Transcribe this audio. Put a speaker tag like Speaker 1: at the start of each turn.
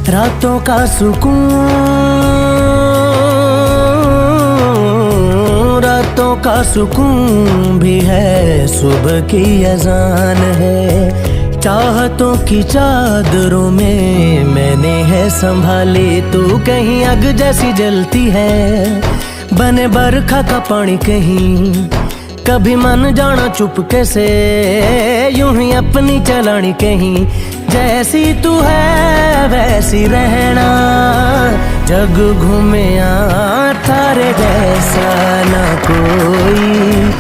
Speaker 1: रातों का सुकून, रातों का सुकून भी है, सुबह की अजान है। चाहतों की चादरों में मैंने है संभाली, तू कहीं आग जैसी जलती है, बने बरखा का पानी कहीं। कभी मन जाना चुपके से, यूं ही अपनी चलानी कहीं। जैसी तू है वैसी रहना, जग घूमे थारे जैसा ना कोई।